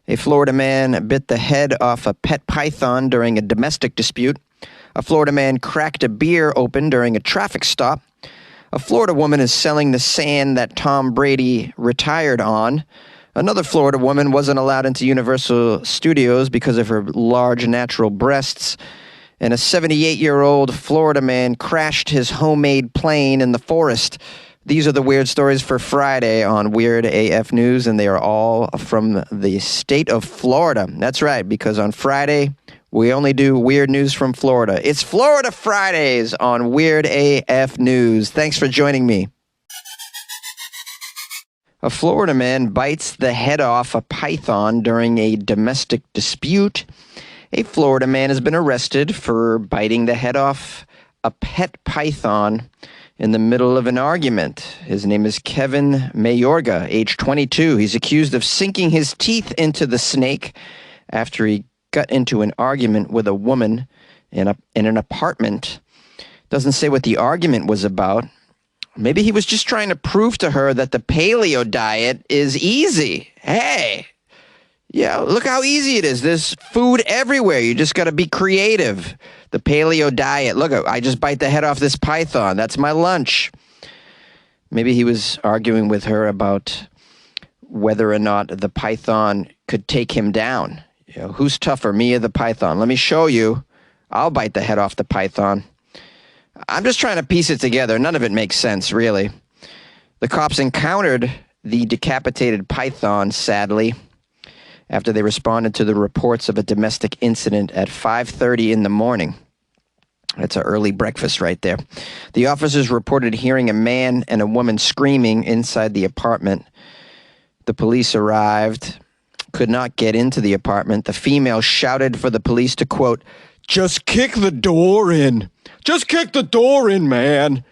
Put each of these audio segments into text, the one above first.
A Florida man bit the head off a pet python during a domestic dispute. A Florida man cracked a beer open during a traffic stop. A Florida woman is selling the sand that Tom Brady retired on. Another Florida woman wasn't allowed into Universal Studios because of her large natural breasts. And a 78-year-old Florida man crashed his homemade plane in the forest. These are the weird stories for Friday on Weird AF News, and they are all from the state of Florida. That's right, because on Friday, we only do weird news from Florida. It's Florida Fridays on Weird AF News. Thanks for joining me. A Florida man bites the head off a python during a domestic dispute. A Florida man has been arrested for biting the head off a pet python in the middle of an argument. His name is Kevin Mayorga, age 22. He's accused of sinking his teeth into the snake after he got into an argument with a woman in an apartment. Doesn't say what the argument was about. Maybe he was just trying to prove to her that the paleo diet is easy. Hey, yeah, look how easy it is. There's food everywhere. You just got to be creative. The paleo diet. Look, I just bite the head off this python. That's my lunch. Maybe he was arguing with her about whether or not the python could take him down. You know, who's tougher, me or the python? Let me show you. I'll bite the head off the python. I'm just trying to piece it together. None of it makes sense, really. The cops encountered the decapitated python, sadly, after they responded to the reports of a domestic incident at 5:30 in the morning. That's an early breakfast right there. The officers reported hearing a man and a woman screaming inside the apartment. The police arrived, could not get into the apartment. The female shouted for the police to, quote, "Just kick the door in. Just kick the door in, man.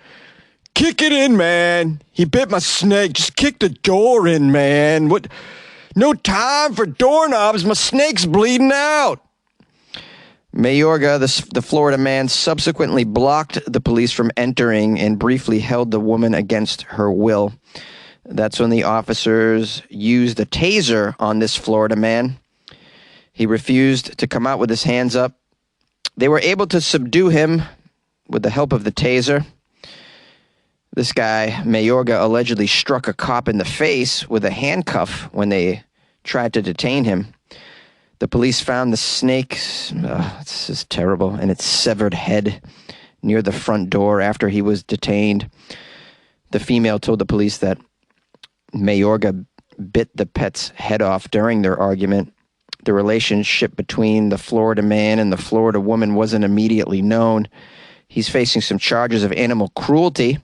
Kick it in, man. He bit my snake. Just kick the door in, man. What? No time for doorknobs. My snake's bleeding out." Mayorga, the Florida man, subsequently blocked the police from entering and briefly held the woman against her will. That's when the officers used a taser on this Florida man. He refused to come out with his hands up. They were able to subdue him with the help of the taser. This guy, Mayorga, allegedly struck a cop in the face with a handcuff when they tried to detain him. The police found the snake's, this is terrible, and its severed head near the front door after he was detained. The female told the police that Mayorga bit the pet's head off during their argument. The relationship between the Florida man and the Florida woman wasn't immediately known. He's facing some charges of animal cruelty.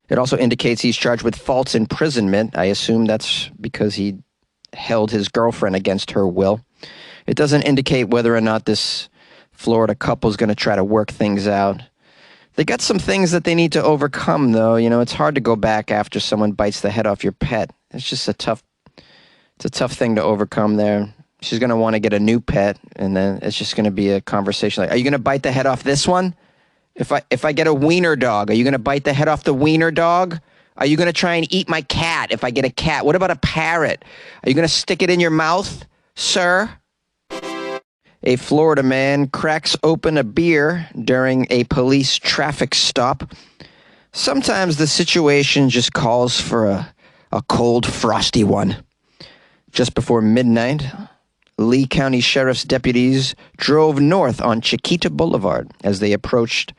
It also indicates he's charged with false imprisonment. I assume that's because he held his girlfriend against her will. It doesn't indicate whether or not this Florida couple is going to try to work things out. They got some things that they need to overcome, though. You know, it's hard to go back after someone bites the head off your pet. It's just a tough thing to overcome there. She's going to want to get a new pet, and then it's just going to be a conversation like, are you going to bite the head off this one? If I get a wiener dog, are you going to bite the head off the wiener dog? Are you going to try and eat my cat if I get a cat? What about a parrot? Are you going to stick it in your mouth, sir? A Florida man cracks open a beer during a police traffic stop. Sometimes the situation just calls for a cold, frosty one. Just before midnight, Lee County Sheriff's deputies drove north on Chiquita Boulevard. As they approached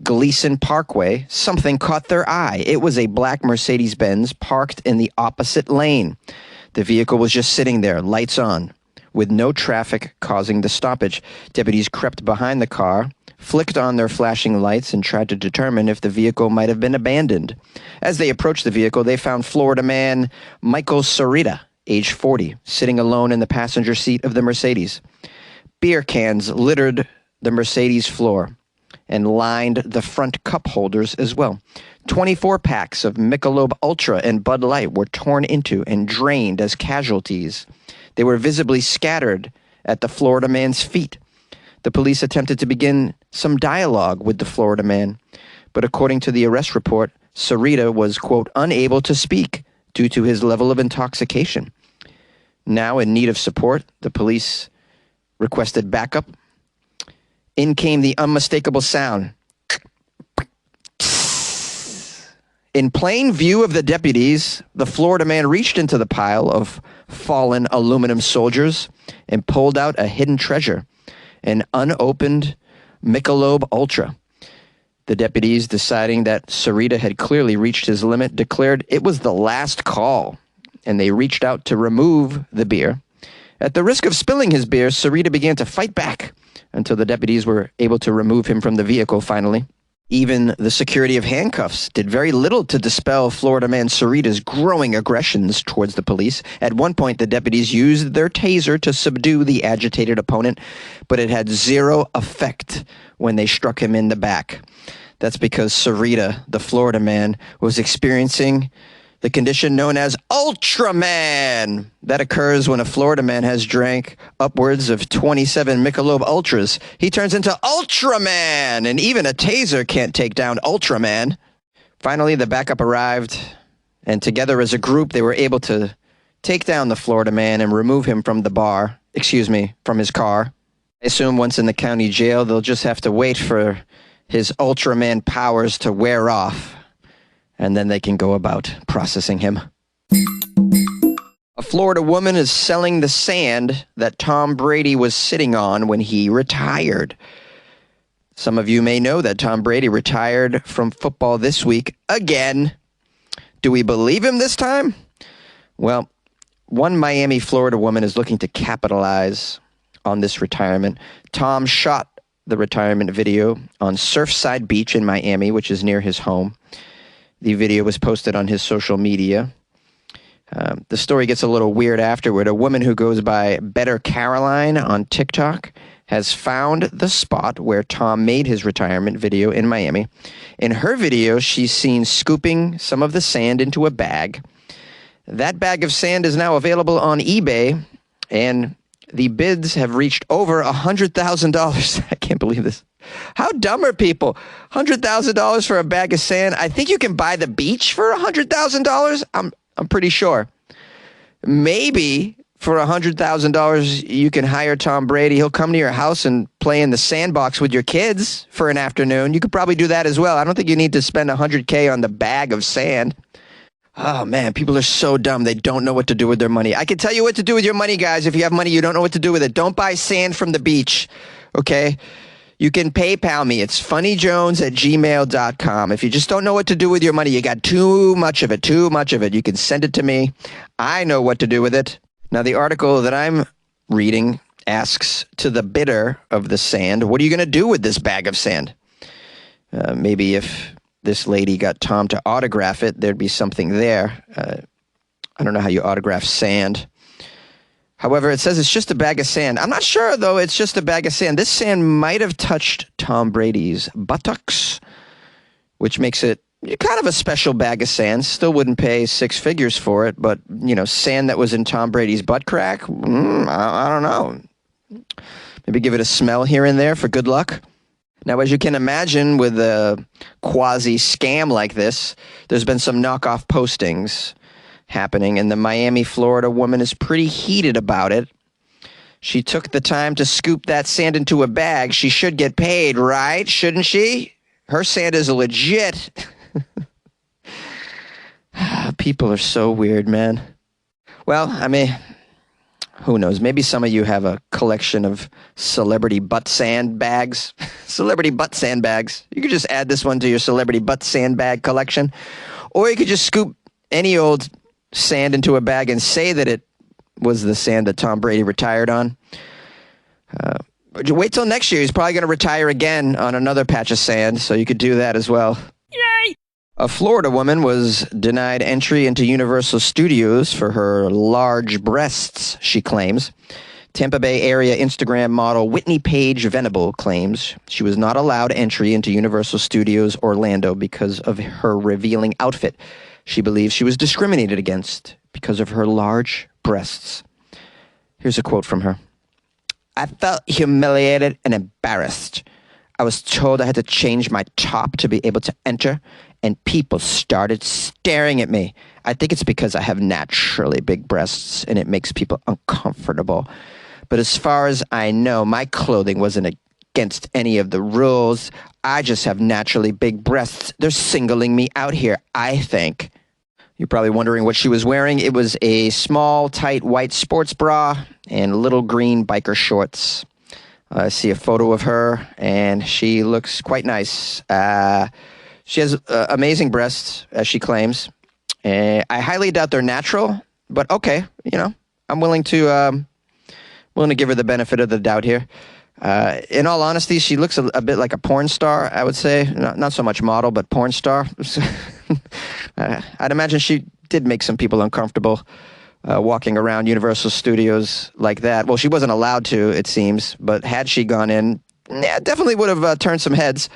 Gleason Parkway, something caught their eye. It was a black Mercedes-Benz parked in the opposite lane. The vehicle was just sitting there, lights on, with no traffic causing the stoppage. Deputies crept behind the car, flicked on their flashing lights, and tried to determine if the vehicle might have been abandoned. As they approached the vehicle, they found Florida man Michael Sarita, age 40, sitting alone in the passenger seat of the Mercedes. Beer cans littered the Mercedes floor and lined the front cup holders as well. 24 packs of Michelob Ultra and Bud Light were torn into and drained as casualties. They were visibly scattered at the Florida man's feet. The police attempted to begin some dialogue with the Florida man, but according to the arrest report, Sarita was, quote, unable to speak due to his level of intoxication. Now in need of support, the police requested backup. In came the unmistakable sound. In plain view of the deputies, the Florida man reached into the pile of fallen aluminum soldiers and pulled out a hidden treasure, an unopened Michelob Ultra. The deputies, deciding that Sarita had clearly reached his limit, declared it was the last call, and they reached out to remove the beer. At the risk of spilling his beer, Sarita began to fight back until the deputies were able to remove him from the vehicle finally. Even the security of handcuffs did very little to dispel Florida man Sarita's growing aggressions towards the police. At one point, the deputies used their taser to subdue the agitated opponent, but it had zero effect when they struck him in the back. That's because Sarita, the Florida man, was experiencing the condition known as Ultraman. That occurs when a Florida man has drank upwards of 27 Michelob Ultras. He turns into Ultraman, and even a taser can't take down Ultraman. Finally, the backup arrived, and together as a group, they were able to take down the Florida man and remove him from from his car. I assume once in the county jail, they'll just have to wait for his Ultraman powers to wear off, and then they can go about processing him. A Florida woman is selling the sand that Tom Brady was sitting on when he retired. Some of you may know that Tom Brady retired from football this week again. Do we believe him this time? Well, one Miami, Florida woman is looking to capitalize on this retirement. Tom shot the retirement video on Surfside Beach in Miami, which is near his home. The video was posted on his social media. The story gets a little weird afterward. A woman who goes by Better Caroline on TikTok has found the spot where Tom made his retirement video in Miami. In her video, she's seen scooping some of the sand into a bag. That bag of sand is now available on eBay, and the bids have reached over $100,000. I can't believe this. How dumb are people? $100,000 for a bag of sand. I think you can buy the beach for $100,000. I'm pretty sure. Maybe for $100,000 you can hire Tom Brady. He'll come to your house and play in the sandbox with your kids for an afternoon. You could probably do that as well. I don't think you need to spend $100K on the bag of sand. Oh, man, people are so dumb. They don't know what to do with their money. I can tell you what to do with your money, guys. If you have money, you don't know what to do with it. Don't buy sand from the beach, okay? You can PayPal me. It's funnyjones@gmail.com. If you just don't know what to do with your money, you got too much of it, you can send it to me. I know what to do with it. Now, the article that I'm reading asks to the bidder of the sand, what are you going to do with this bag of sand? Maybe if this lady got Tom to autograph it, there'd be something there. I don't know how you autograph sand. However, it says it's just a bag of sand. I'm not sure, though, it's just a bag of sand. This sand might have touched Tom Brady's buttocks, which makes it kind of a special bag of sand. Still wouldn't pay six figures for it, but, sand that was in Tom Brady's butt crack, I don't know. Maybe give it a smell here and there for good luck. Now, as you can imagine, with a quasi-scam like this, there's been some knockoff postings happening, and the Miami, Florida woman is pretty heated about it. She took the time to scoop that sand into a bag. She should get paid, right? Shouldn't she? Her sand is legit. People are so weird, man. Well, I mean, who knows? Maybe some of you have a collection of celebrity butt sand bags. Celebrity butt sand bags. You could just add this one to your celebrity butt sand bag collection. Or you could just scoop any old sand into a bag and say that it was the sand that Tom Brady retired on. Wait till next year. He's probably going to retire again on another patch of sand, so you could do that as well. Yay! A Florida woman was denied entry into Universal Studios for her large breasts, she claims. Tampa Bay area Instagram model Whitney Page Venable claims she was not allowed entry into Universal Studios Orlando because of her revealing outfit. She believes she was discriminated against because of her large breasts. Here's a quote from her. I felt humiliated and embarrassed. I was told I had to change my top to be able to enter, and people started staring at me. I think it's because I have naturally big breasts, and it makes people uncomfortable. But as far as I know, my clothing wasn't against any of the rules. I just have naturally big breasts. They're singling me out here, I think. You're probably wondering what she was wearing. It was a small, tight white sports bra and little green biker shorts. I see a photo of her, and she looks quite nice. She has amazing breasts, as she claims. I highly doubt they're natural, but okay, I'm willing to give her the benefit of the doubt here. In all honesty, she looks a bit like a porn star, I would say. Not so much model, but porn star. I'd imagine she did make some people uncomfortable walking around Universal Studios like that. Well, she wasn't allowed to, it seems, but had she gone in, definitely would have turned some heads.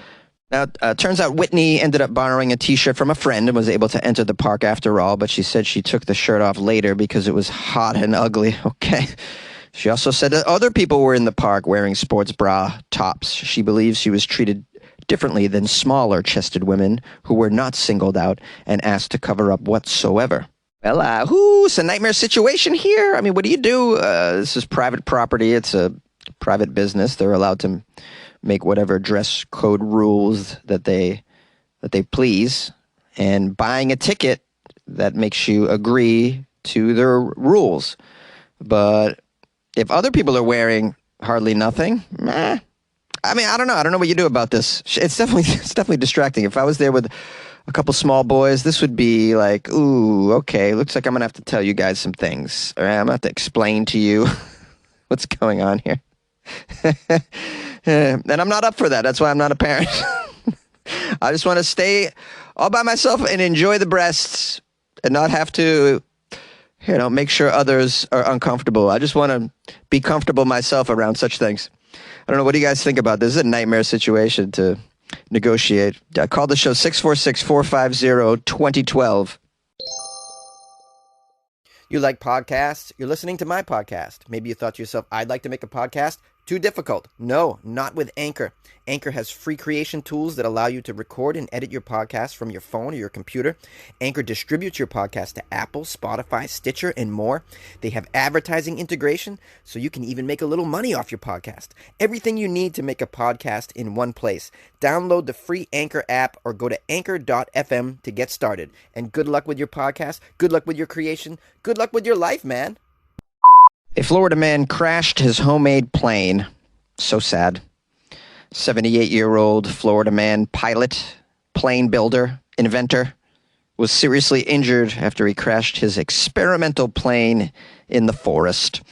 Now, turns out Whitney ended up borrowing a T-shirt from a friend and was able to enter the park after all, but she said she took the shirt off later because it was hot and ugly. Okay. She also said that other people were in the park wearing sports bra tops. She believes she was treated differently than smaller-chested women who were not singled out and asked to cover up whatsoever. Well, it's a nightmare situation here. I mean, what do you do? This is private property. It's a private business. They're allowed to make whatever dress code rules that they please. And buying a ticket, that makes you agree to their rules. But if other people are wearing hardly nothing, I mean, I don't know. I don't know what you do about this. It's definitely distracting. If I was there with a couple small boys, this would be like, ooh, okay, looks like I'm going to have to tell you guys some things. All right, I'm going to have to explain to you what's going on here. And I'm not up for that. That's why I'm not a parent. I just want to stay all by myself and enjoy the breasts and not have to make sure others are uncomfortable. I just want to be comfortable myself around such things. I don't know. What do you guys think about this? This is a nightmare situation to negotiate. Call the show 646-450-2012. You like podcasts? You're listening to my podcast. Maybe you thought to yourself, I'd like to make a podcast. Too difficult. No, not with Anchor. Anchor has free creation tools that allow you to record and edit your podcast from your phone or your computer. Anchor distributes your podcast to Apple, Spotify, Stitcher, and more. They have advertising integration, so you can even make a little money off your podcast. Everything you need to make a podcast in one place. Download the free Anchor app or go to anchor.fm to get started. And good luck with your podcast. Good luck with your creation. Good luck with your life, man. A Florida man crashed his homemade plane. So sad. 78-year-old Florida man, pilot, plane builder, inventor, was seriously injured after he crashed his experimental plane in the forest.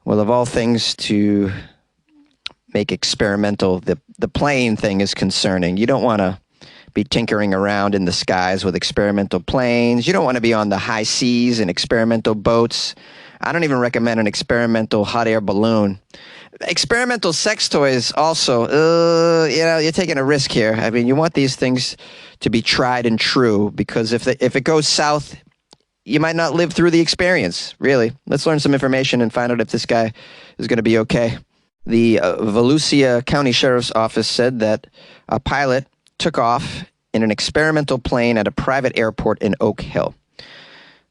Well, of all things to make experimental, the plane thing is concerning. You don't want to be tinkering around in the skies with experimental planes. You don't want to be on the high seas in experimental boats. I don't even recommend an experimental hot air balloon. Experimental sex toys also, you're taking a risk here. I mean, you want these things to be tried and true, because if it goes south, you might not live through the experience, really. Let's learn some information and find out if this guy is going to be okay. The Volusia County Sheriff's Office said that a pilot took off in an experimental plane at a private airport in Oak Hill.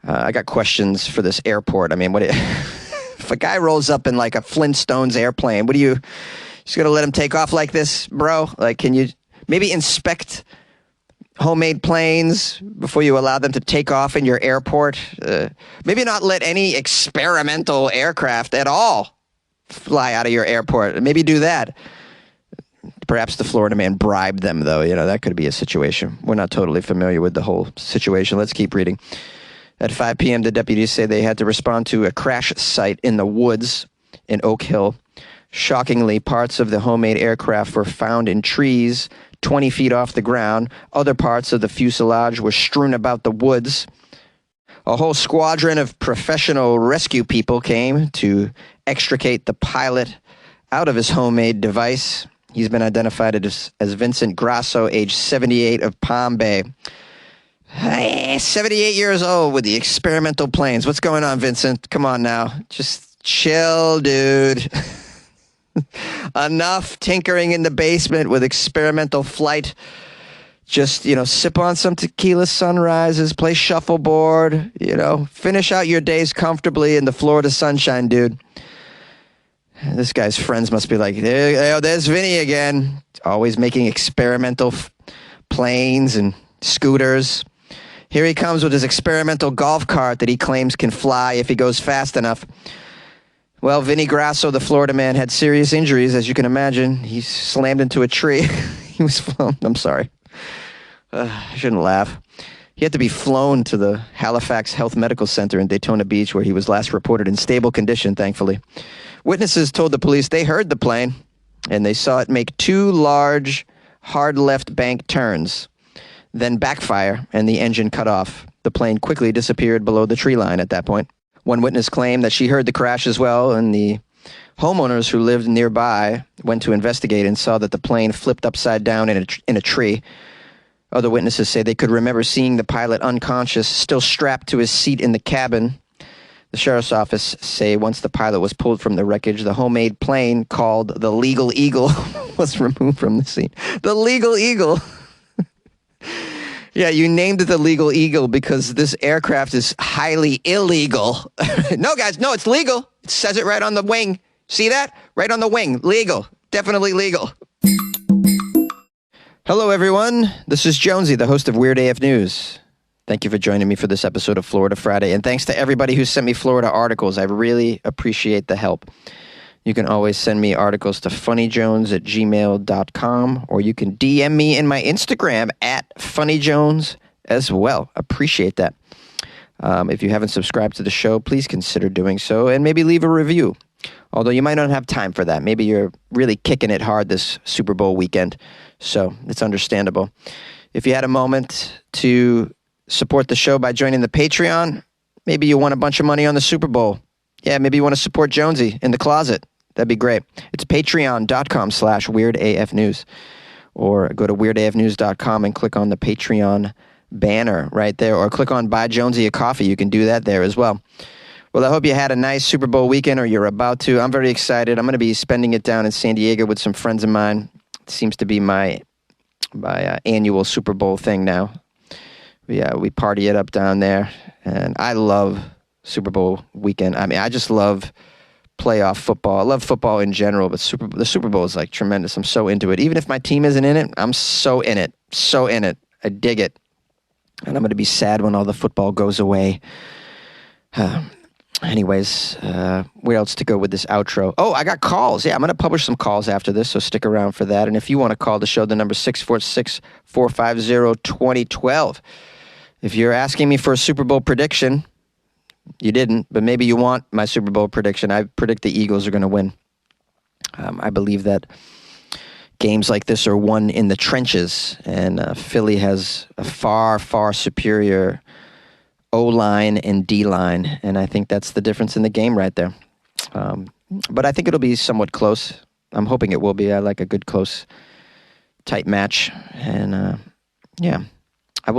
I got questions for this airport. I mean, if a guy rolls up in like a Flintstones airplane, just going to let him take off like this, bro? Like, can you maybe inspect homemade planes before you allow them to take off in your airport? Maybe not let any experimental aircraft at all fly out of your airport. Maybe do that. Perhaps the Florida man bribed them, though. That could be a situation. We're not totally familiar with the whole situation. Let's keep reading. At 5 p.m., the deputies say they had to respond to a crash site in the woods in Oak Hill. Shockingly, parts of the homemade aircraft were found in trees 20 feet off the ground. Other parts of the fuselage were strewn about the woods. A whole squadron of professional rescue people came to extricate the pilot out of his homemade device. He's been identified as Vincent Grasso, age 78, of Palm Bay. Hey, 78 years old with the experimental planes. What's going on, Vincent? Come on now. Just chill, dude. Enough tinkering in the basement with experimental flight. Just, sip on some tequila sunrises, play shuffleboard, finish out your days comfortably in the Florida sunshine, dude. This guy's friends must be like, there's Vinny again. Always making experimental planes and scooters. Here he comes with his experimental golf cart that he claims can fly if he goes fast enough. Well, Vinny Grasso, the Florida man, had serious injuries, as you can imagine. He slammed into a tree. He was flown. I'm sorry. I shouldn't laugh. He had to be flown to the Halifax Health Medical Center in Daytona Beach, where he was last reported in stable condition, thankfully. Witnesses told the police they heard the plane, and they saw it make two large, hard left bank turns, then backfire, and the engine cut off. The plane quickly disappeared below the tree line at that point. One witness claimed that she heard the crash as well, and the homeowners who lived nearby went to investigate and saw that the plane flipped upside down in a tree. Other witnesses say they could remember seeing the pilot unconscious, still strapped to his seat in the cabin. The sheriff's office say once the pilot was pulled from the wreckage, the homemade plane called the Legal Eagle was removed from the scene. The Legal Eagle. Yeah, you named it the Legal Eagle because this aircraft is highly illegal. No, guys, no, it's legal. It says it right on the wing. See that? Right on the wing. Legal. Definitely legal. Hello, everyone. This is Jonesy, the host of Weird AF News. Thank you for joining me for this episode of Florida Friday. And thanks to everybody who sent me Florida articles. I really appreciate the help. You can always send me articles to funnyjones@gmail.com, or you can DM me in my Instagram @funnyjones as well. Appreciate that. If you haven't subscribed to the show, please consider doing so and maybe leave a review. Although you might not have time for that. Maybe you're really kicking it hard this Super Bowl weekend, so it's understandable. If you had a moment to support the show by joining the Patreon, maybe you won a bunch of money on the Super Bowl. Yeah, maybe you want to support Jonesy in the closet. That'd be great. It's patreon.com/weirdafnews. Or go to weirdafnews.com and click on the Patreon banner right there. Or click on Buy Jonesy a Coffee. You can do that there as well. Well, I hope you had a nice Super Bowl weekend, or you're about to. I'm very excited. I'm going to be spending it down in San Diego with some friends of mine. It seems to be my annual Super Bowl thing now. We party it up down there. And I love Super Bowl weekend. I mean, I just love playoff football. I love football in general, but the Super Bowl is like tremendous. I'm so into it. Even if my team isn't in it, I'm so in it. So in it. I dig it. And I'm going to be sad when all the football goes away. Anyways, where else to go with this outro? Oh, I got calls. Yeah, I'm going to publish some calls after this, so stick around for that. And if you want to call the show, the number 646-450-2012. If you're asking me for a Super Bowl prediction, you didn't, but maybe you want my Super Bowl prediction. I predict the Eagles are going to win. I believe that games like this are won in the trenches, and Philly has a far, far superior O-line and D-line, and I think that's the difference in the game right there. But I think it'll be somewhat close. I'm hoping it will be. I like a good, close, tight match, and yeah, I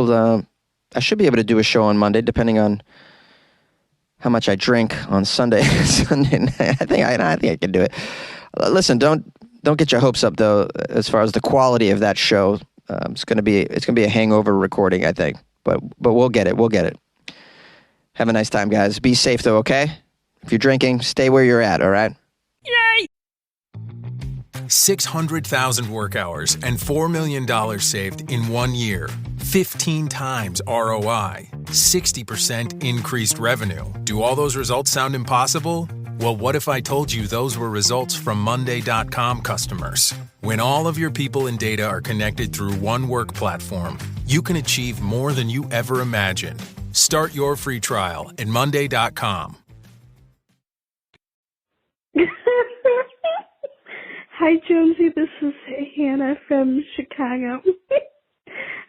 should be able to do a show on Monday, depending on how much I drink on Sunday. Sunday night. I think I can do it. Listen, don't get your hopes up though. As far as the quality of that show, it's gonna be a hangover recording, I think. But we'll get it. We'll get it. Have a nice time, guys. Be safe though, okay? If you're drinking, stay where you're at. All right. Yay! 600,000 work hours and $4 million saved in 1 year. 15 times ROI. 60% increased revenue. Do all those results sound impossible? Well, what if I told you those were results from Monday.com customers? When all of your people and data are connected through one work platform, you can achieve more than you ever imagined. Start your free trial at Monday.com. Hi, Jonesy. This is Hannah from Chicago.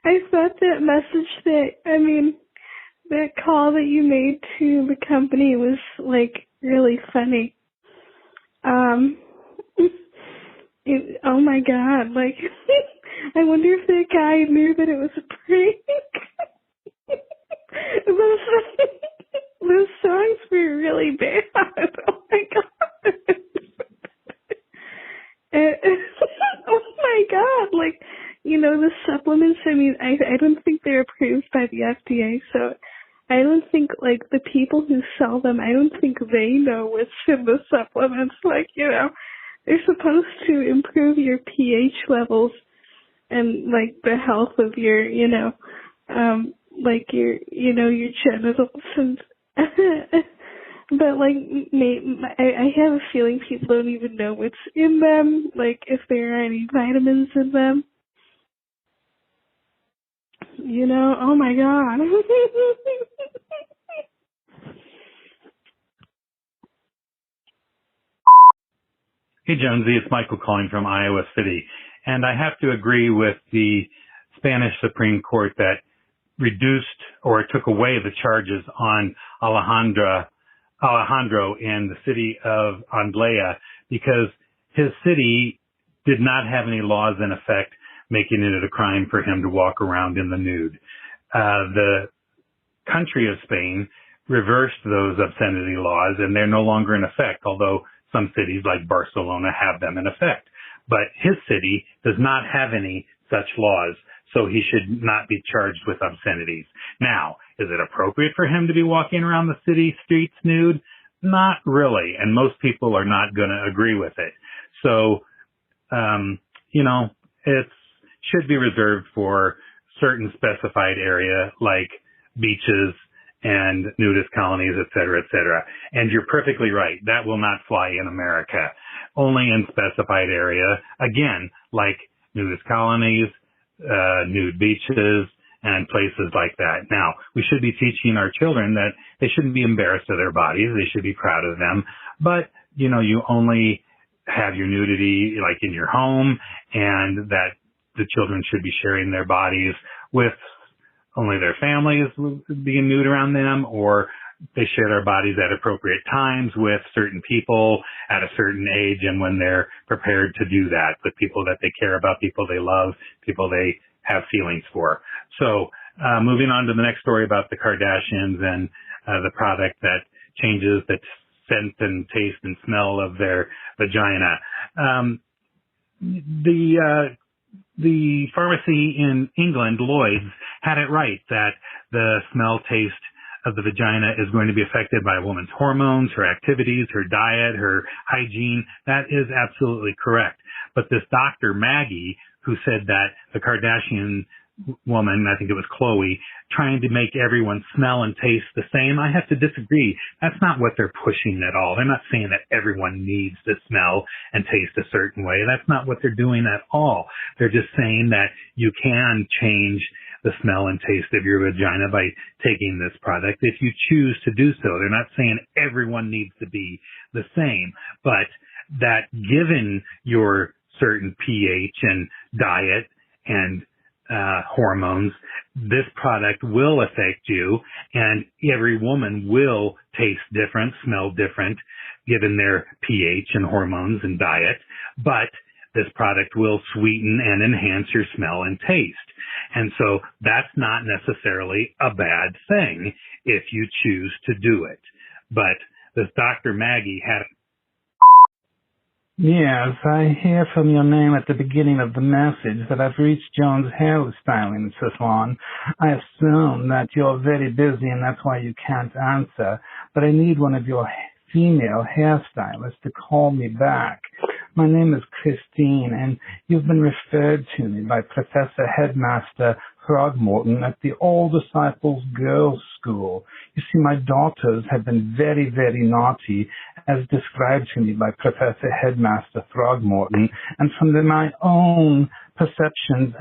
I thought that that call that you made to the company was, really funny. Oh my God, I wonder if that guy knew that it was a prank. Those songs were really bad. Oh my God. I mean, I don't think they're approved by the FDA, so I don't think, like, the people who sell them, I don't think they know what's in the supplements. Like, they're supposed to improve your pH levels and, like, the health of your, like, your genitals and, but, like, I have a feeling people don't even know what's in them, like, if there are any vitamins in them. Oh my god. Hey, Jonesy, it's Michael calling from Iowa City. And I have to agree with the Spanish Supreme Court that reduced or took away the charges on Alejandro in the city of Andrea because his city did not have any laws in effect making it a crime for him to walk around in the nude. The country of Spain reversed those obscenity laws and they're no longer in effect, although some cities like Barcelona have them in effect. But his city does not have any such laws, so he should not be charged with obscenities. Now, is it appropriate for him to be walking around the city streets nude? Not really, and most people are not going to agree with it. So, it should be reserved for certain specified area like beaches and nudist colonies, et cetera, et cetera. And you're perfectly right. That will not fly in America. Only in specified area, again, like nudist colonies, nude beaches, and places like that. Now, we should be teaching our children that they shouldn't be embarrassed of their bodies. They should be proud of them. But, you only have your nudity like in your home, and that the children should be sharing their bodies with only their families being nude around them, or they share their bodies at appropriate times with certain people at a certain age and when they're prepared to do that with people that they care about, people they love, people they have feelings for. So moving on to the next story about the Kardashians and the product that changes the scent and taste and smell of their vagina. The pharmacy in England, Lloyd's, had it right that the smell taste of the vagina is going to be affected by a woman's hormones, her activities, her diet, her hygiene. That is absolutely correct. But this Dr. Maggie, who said that the Kardashian woman, I think it was Chloe, trying to make everyone smell and taste the same, I have to disagree. That's not what they're pushing at all. They're not saying that everyone needs to smell and taste a certain way. That's not what they're doing at all. They're just saying that you can change the smell and taste of your vagina by taking this product if you choose to do so. They're not saying everyone needs to be the same, but that given your certain pH and diet and hormones, this product will affect you, and every woman will taste different, smell different, given their pH and hormones and diet, but this product will sweeten and enhance your smell and taste. And so that's not necessarily a bad thing if you choose to do it. But this Dr. Maggie had... Yes, I hear from your name at the beginning of the message that I've reached Jones Hairstyling Salon. I assume that you're very busy and that's why you can't answer, but I need one of your female hairstylists to call me back. My name is Christine, and you've been referred to me by Professor Headmaster Throgmorton at the All Disciples Girls' School. You see, my daughters have been very, very naughty, as described to me by Professor Headmaster Throgmorton, and from my own perceptions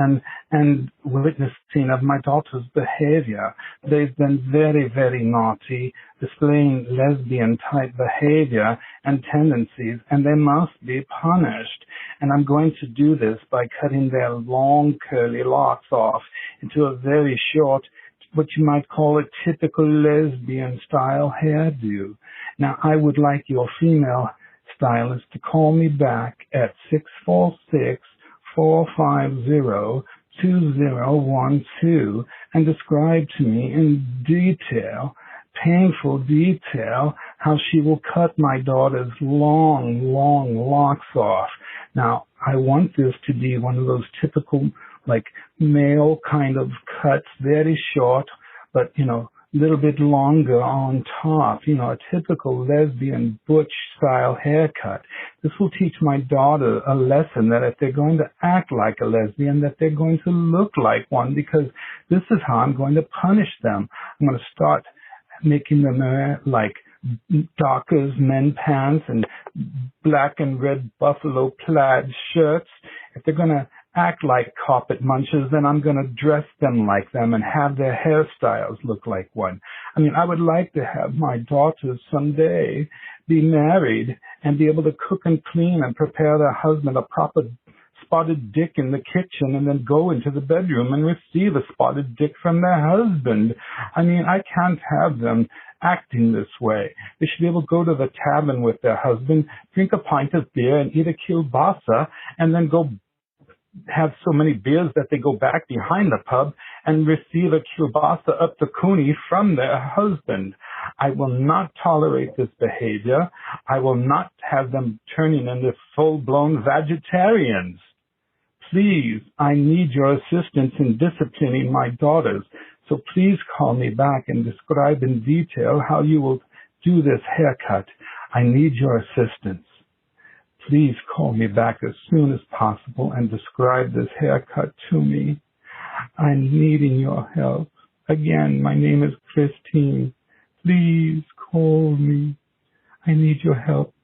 and witnessing of my daughter's behavior, they've been very, very naughty, displaying lesbian-type behavior and tendencies, and they must be punished. And I'm going to do this by cutting their long, curly locks off into a very short, what you might call a typical lesbian-style hairdo. Now, I would like your female stylist to call me back at 646-450-2012 and describe to me in detail, painful detail, how she will cut my daughter's long, long locks off. Now, I want this to be one of those typical like male kind of cuts, very short, but, a little bit longer on top, a typical lesbian butch style haircut. This will teach my daughter a lesson that if they're going to act like a lesbian, that they're going to look like one, because this is how I'm going to punish them. I'm going to start making them wear like Dockers men pants and black and red buffalo plaid shirts. If they're going to act like carpet munchers, then I'm going to dress them like them and have their hairstyles look like one. I mean, I would like to have my daughters someday be married and be able to cook and clean and prepare their husband a proper spotted dick in the kitchen and then go into the bedroom and receive a spotted dick from their husband. I mean, I can't have them acting this way. They should be able to go to the tavern with their husband, drink a pint of beer and eat a kielbasa, and then go have so many beers that they go back behind the pub and receive a kielbasa up the coonie from their husband. I will not tolerate this behavior. I will not have them turning into full-blown vegetarians. Please, I need your assistance in disciplining my daughters. So please call me back and describe in detail how you will do this haircut. I need your assistance. Please call me back as soon as possible and describe this haircut to me. I'm needing your help. Again, my name is Christine. Please call me. I need your help.